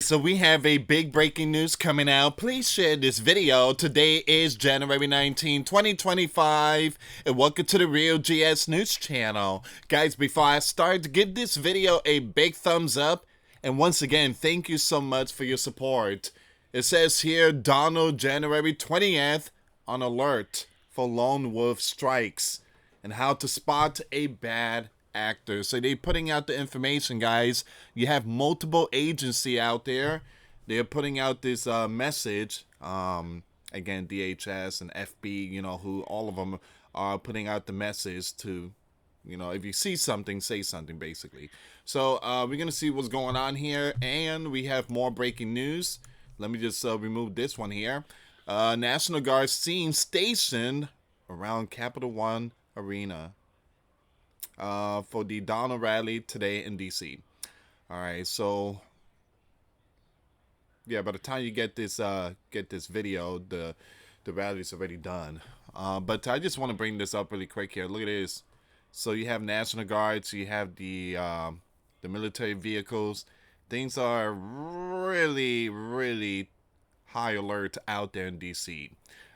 So we have a big breaking news coming out. Please share this video. Today is January 19, 2025, and welcome to the Real GS News channel. Guys, before I start, give this video a big thumbs up, and once again, thank you so much for your support. It says here, Donald January 20th on alert for lone wolf strikes and how to spot a bad actor. So they're putting out the information, guys. You have multiple agency out there. They're putting out this message. Again, DHS and FB, who all of them are putting out the message to, if you see something, say something, basically. So we're going to see what's going on here. And we have more breaking news. Let me just remove this one here. National Guard seen stationed around Capital One Arena for the Donald rally today in DC. All right, so yeah, by the time you get this video, the rally's already done. But I just want to bring this up really quick here. Look at this. So you have National Guards, you have the military vehicles. Things are really, really high alert out there in DC.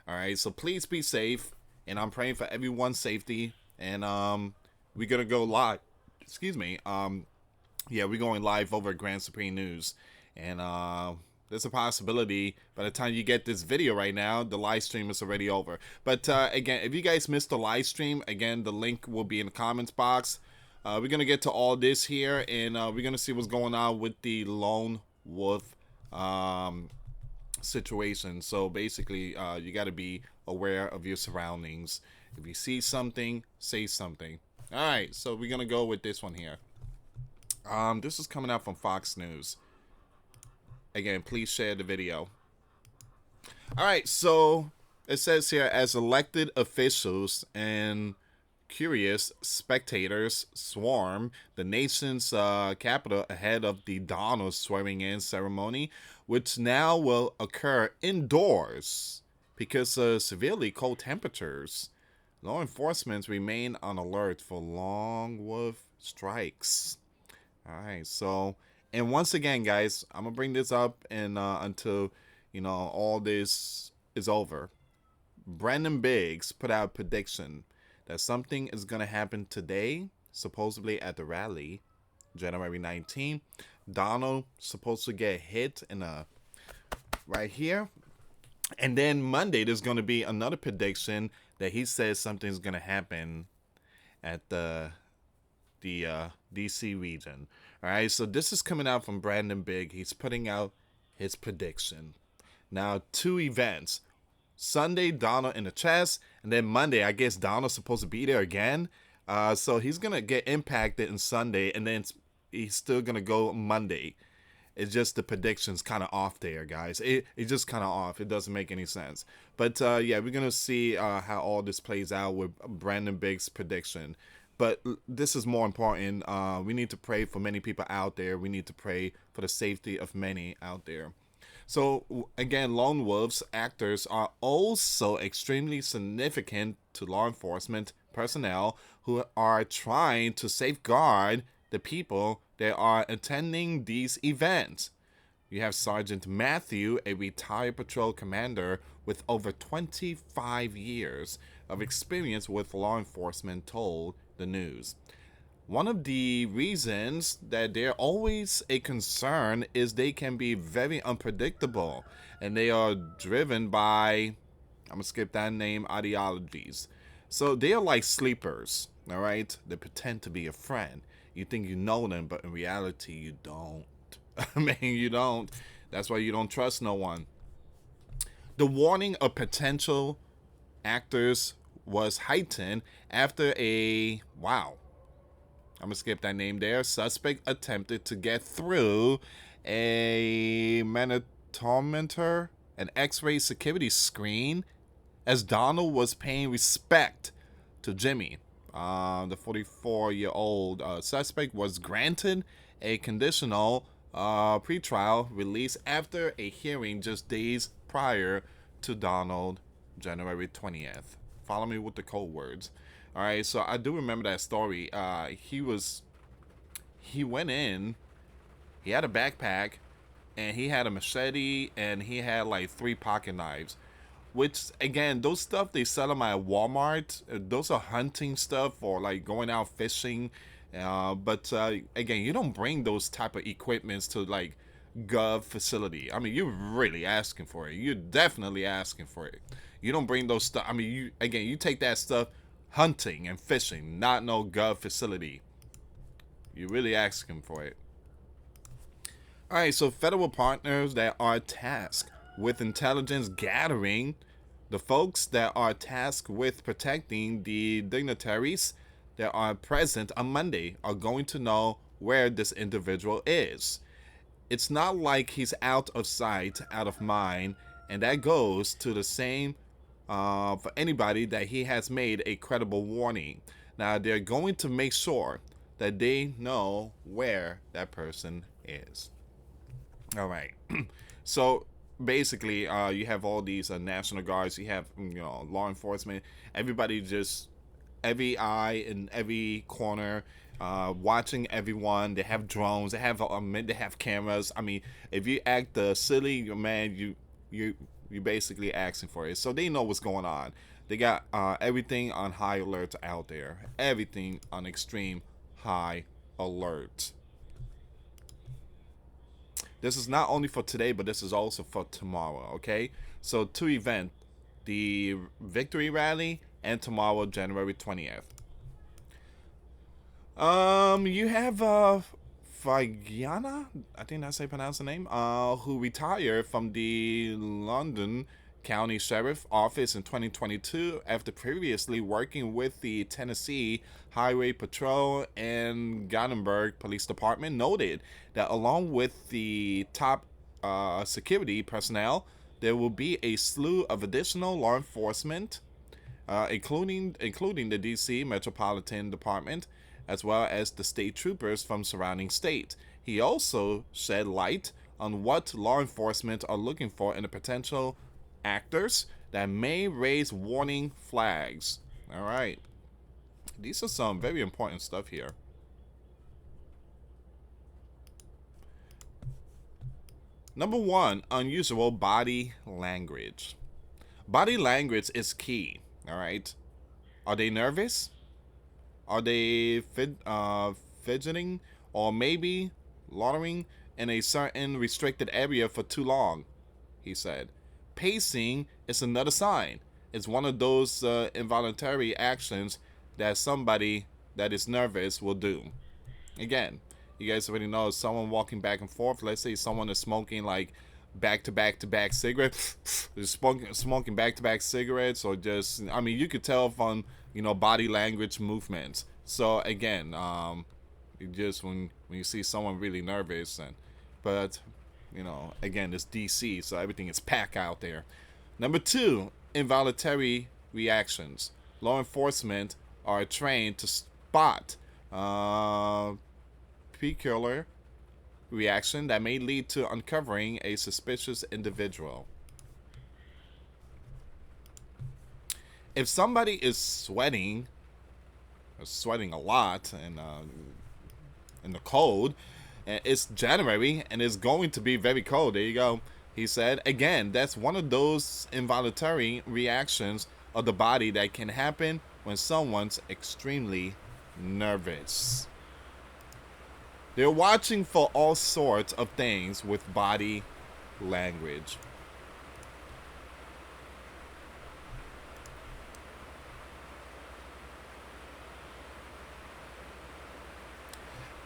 All right, so please be safe, and I'm praying for everyone's safety. And we're gonna go live. Excuse me. Yeah, we're going live over at Grand Supreme News, and there's a possibility by the time you get this video right now, the live stream is already over. But again, if you guys missed the live stream, again, the link will be in the comments box. We're gonna get to all this here, and we're gonna see what's going on with the lone wolf situation. So basically, you got to be aware of your surroundings. If you see something, say something. All right, so we're gonna go with this one here. This is coming out from Fox News. Again, please share the video. All right, so it says here, as elected officials and curious spectators swarm the nation's capital ahead of the Donald swearing-in ceremony, which now will occur indoors because of severely cold temperatures. Law enforcement remain on alert for lone wolf strikes. All right, so, and once again, guys, I'm gonna bring this up and until all this is over. Brandon Biggs put out a prediction that something is gonna happen today, supposedly at the rally, January 19th. Donald supposed to get hit in right here, and then Monday there's gonna be another prediction that he says something's gonna happen at the DC region. All right, so this is coming out from Brandon Biggs. He's putting out his prediction. Now, two events. Sunday, Donald in the chest, and then Monday, I guess Donald's supposed to be there again. So he's gonna get impacted in Sunday, and then he's still gonna go Monday. It's just the prediction's kind of off there, guys. It's just kind of off. It doesn't make any sense. But yeah, we're gonna see how all this plays out with Brandon Biggs' prediction. But this is more important. We need to pray for many people out there. We need to pray for the safety of many out there. So again, lone wolves actors are also extremely significant to law enforcement personnel who are trying to safeguard the people that are attending these events. You have Sergeant Matthew, a retired patrol commander with over 25 years of experience with law enforcement, told the news. One of the reasons that they're always a concern is they can be very unpredictable, and they are driven by, I'm gonna skip that name, ideologies. So they are like sleepers, all right? They pretend to be a friend. You think you know them, but in reality, you don't. I mean, you don't. That's why you don't trust no one. The warning of potential actors was heightened after a, wow, I'm gonna skip that name there. Suspect attempted to get through a magnetometer, an X-ray security screen, as Donald was paying respect to Jimmy. The 44-year-old suspect was granted a conditional pretrial release after a hearing just days prior to Donald January 20th. Follow me with the code words. All right, so I do remember that story. He went in, he had a backpack, and he had a machete, and he had like 3 pocket knives. Which again, those stuff they sell them at Walmart. Those are hunting stuff or like going out fishing. But again, you don't bring those type of equipments to like gov facility. I mean, you're really asking for it. You're definitely asking for it. You don't bring those stuff. I mean, you take that stuff hunting and fishing, not no gov facility. You're really asking for it. All right, so federal partners that are tasked with intelligence gathering, the folks that are tasked with protecting the dignitaries that are present on Monday are going to know where this individual is. It's not like he's out of sight, out of mind, and that goes to the same for anybody that he has made a credible warning. Now, they're going to make sure that they know where that person is. All right. So basically, you have all these National Guards, you have law enforcement, everybody just every eye in every corner, watching everyone. They have drones, they have cameras. I mean, if you act silly, man, you basically asking for it. So they know what's going on. They got everything on high alert out there. Everything on extreme high alert. This is not only for today, but this is also for tomorrow, okay? So 2 events, the victory rally and tomorrow, January 20th. You have Fagiana, I think that's how you pronounce the name, who retired from the London County Sheriff Office in 2022 after previously working with the Tennessee Highway Patrol and Gothenburg Police Department, noted that along with the top security personnel, there will be a slew of additional law enforcement, including the D.C. Metropolitan Department, as well as the state troopers from surrounding states. He also shed light on what law enforcement are looking for in the potential actors that may raise warning flags. All right. These are some very important stuff here. Number 1, unusual body language. Body language is key. All right. Are they nervous? Are they fidgeting? Or maybe loitering in a certain restricted area for too long? He said. Pacing is another sign. It's one of those involuntary actions that somebody that is nervous will do. Again, you guys already know someone walking back and forth. Let's say someone is smoking like back to back cigarettes, smoking back to back cigarettes, or just, I mean, you could tell from body language movements. So again, just when you see someone really nervous, but again, it's DC, so everything is packed out there. Number 2, involuntary reactions. Law enforcement are trained to spot peculiar reaction that may lead to uncovering a suspicious individual. If somebody is sweating a lot, and in the cold, and it's January and it's going to be very cold. There you go. He said, again, that's one of those involuntary reactions of the body that can happen when someone's extremely nervous. They're watching for all sorts of things with body language.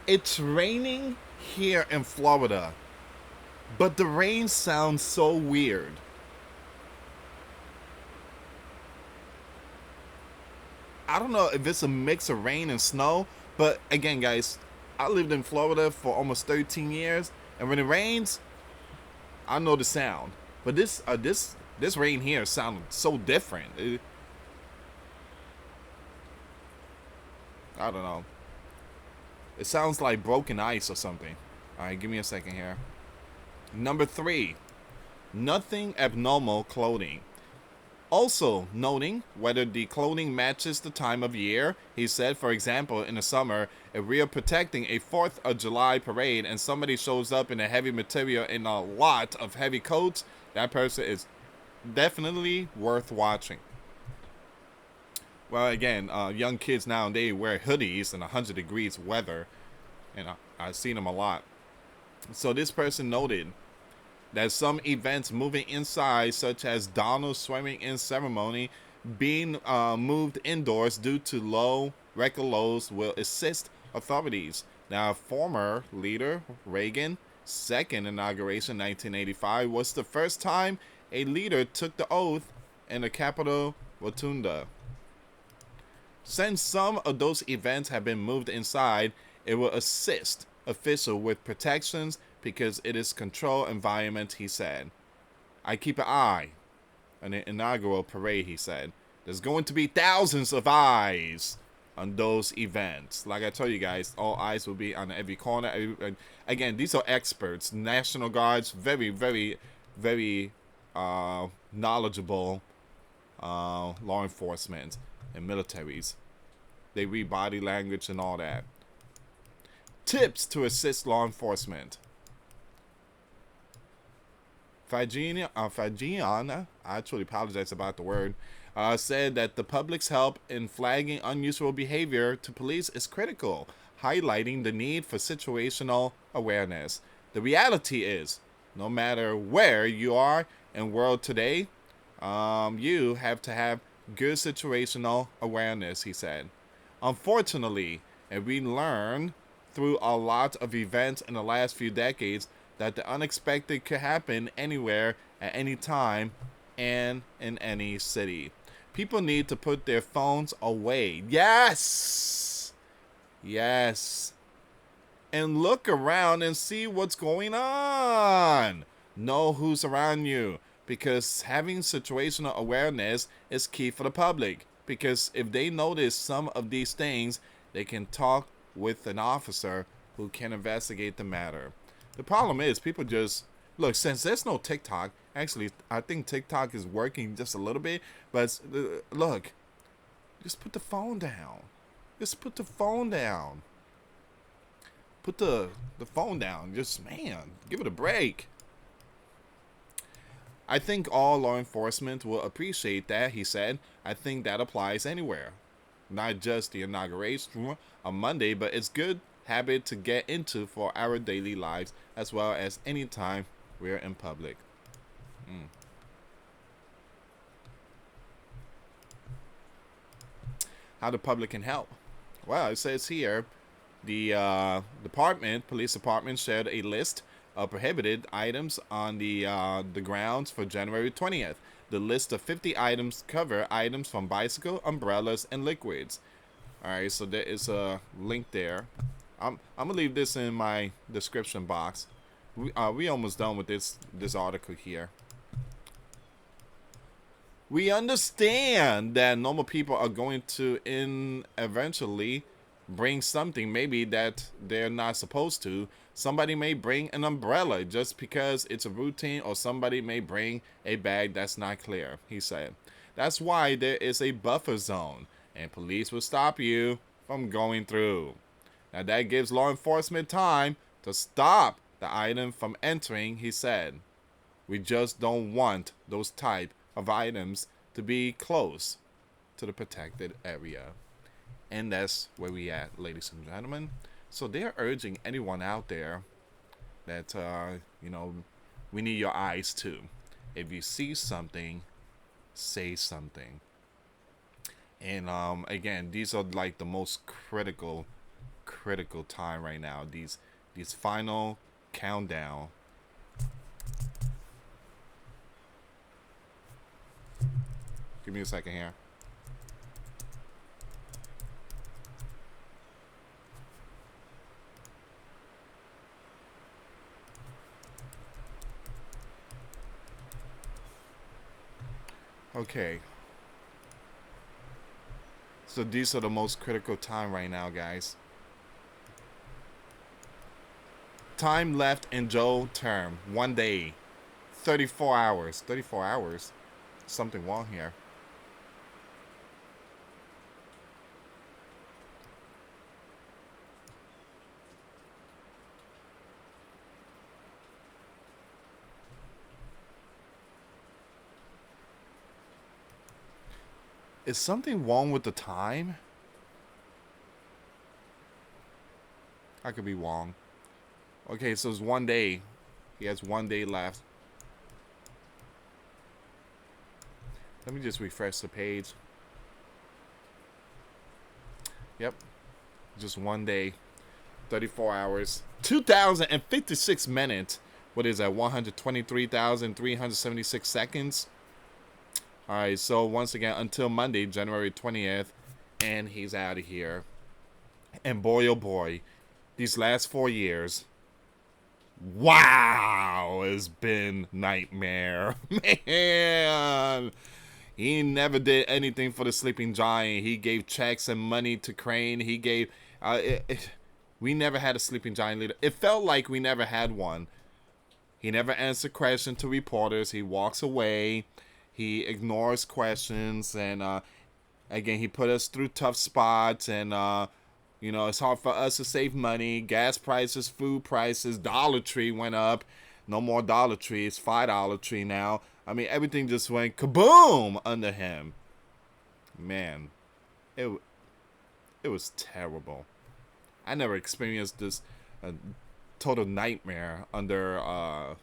It's raining here in Florida, but the rain sounds so weird. I don't know if it's a mix of rain and snow, but again, guys, I lived in Florida for almost 13 years, and when it rains, I know the sound. But this rain here sounded so different. I don't know. It sounds like broken ice or something. All right, give me a second here. Number 3, nothing abnormal clothing. Also, noting whether the clothing matches the time of year, he said, for example, in the summer, if we are protecting a 4th of July parade and somebody shows up in a heavy material in a lot of heavy coats, that person is definitely worth watching. Well, again, young kids nowadays wear hoodies in 100 degrees weather, and I've seen them a lot. So this person noted that some events moving inside, such as Donald's swearing in ceremony, being moved indoors due to low record lows, will assist authorities. Now, former leader Reagan, second inauguration 1985, was the first time a leader took the oath in the Capitol Rotunda. Since some of those events have been moved inside, it will assist officials with protections because it is controlled environment, he said. I keep an eye on the inaugural parade, he said. There's going to be thousands of eyes on those events. Like I told you guys, all eyes will be on every corner. Again, these are experts, National Guards, very, very, very knowledgeable law enforcement and militaries. They read body language and all that. Tips to assist law enforcement. Fagiana, I truly apologize about the word, said that the public's help in flagging unusual behavior to police is critical, highlighting the need for situational awareness. The reality is, no matter where you are in the world today, you have to have good situational awareness, he said. Unfortunately, and we learned through a lot of events in the last few decades that the unexpected could happen anywhere at any time and in any city. People need to put their phones away. Yes! Yes. And look around and see what's going on. Know who's around you, because having situational awareness is key for the public. Because if they notice some of these things, they can talk with an officer who can investigate the matter. The problem is people just look, since there's no TikTok, actually I think TikTok is working just a little bit, but look, just put the phone down. Just put the phone down. Put the phone down. Just, man, give it a break. I think all law enforcement will appreciate that, he said. I think that applies anywhere. Not just the inauguration on Monday, but it's good habit to get into for our daily lives as well as any time we're in public. How the public can help. Well, it says here, the police department shared a list of prohibited items on the grounds for January 20th. The list of 50 items cover items from bicycle, umbrellas, and liquids. All right, so there is a link there. I'm gonna leave this in my description box. We almost done with this article here. We understand that normal people are going to eventually bring something maybe that they're not supposed to. Somebody may bring an umbrella just because it's a routine, or somebody may bring a bag that's not clear, he said. That's why there is a buffer zone, and police will stop you from going through. Now that gives law enforcement time to stop the item from entering, he said. We just don't want those type of items to be close to the protected area. And that's where we at, ladies and gentlemen. So they're urging anyone out there that, we need your eyes too. If you see something, say something. And again, these are like the most critical time right now. These final countdown. Give me a second here. Okay. So these are the most critical time right now, guys. Time left in Joe term. 1 day. 34 hours. 34 hours. something wrong here. Is something wrong with the time? I could be wrong. Okay, so it's 1 day. He has 1 day left. Let me just refresh the page. Yep. Just 1 day. 34 hours. 2,056 minutes. What is that? 123,376 seconds. Alright, so once again, until Monday, January 20th. And he's out of here. And boy, oh boy, these last 4 years, wow, it's been nightmare. Man, he never did anything for the sleeping giant. He gave checks and money to Crane. He gave, we never had a sleeping giant leader. It felt like we never had one. He never answered questions to reporters. He walks away. He ignores questions. And again, he put us through tough spots. And you know, it's hard for us to save money. Gas prices, food prices, Dollar Tree went up. No more Dollar Tree. It's $5 Tree now. I mean, everything just went kaboom under him. Man, it was terrible. I never experienced this total nightmare under a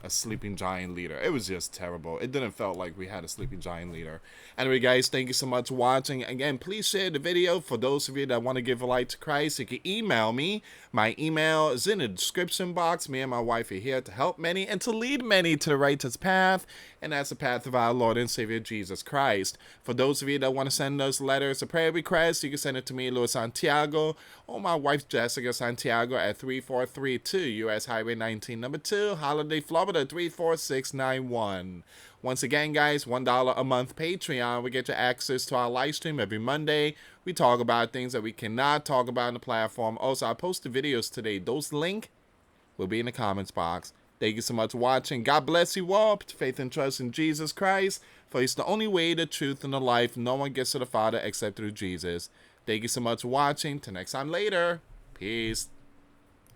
sleeping giant leader. It was just terrible. It didn't feel like we had a sleeping giant leader. Anyway, guys, thank you so much for watching. Again, please share the video. For those of you that want to give a life to Christ, you can email me. My email is in the description box. Me and my wife are here to help many and to lead many to the righteous path, and that's the path of our Lord and Savior Jesus Christ. For those of you that want to send us letters or prayer requests, you can send it to me, US Santiago, or my wife, Jessica Santiago, at 3432 US Highway 19, number 2, Holiday, Florida, 34691. Once again, guys, $1 a month Patreon. We get you access to our live stream every Monday. We talk about things that we cannot talk about on the platform. Also, I posted videos today. Those links will be in the comments box. Thank you so much for watching. God bless you all. Put faith and trust in Jesus Christ, for He's the only way, the truth, and the life. No one gets to the Father except through Jesus. Thank you so much for watching. Till next time later. Peace.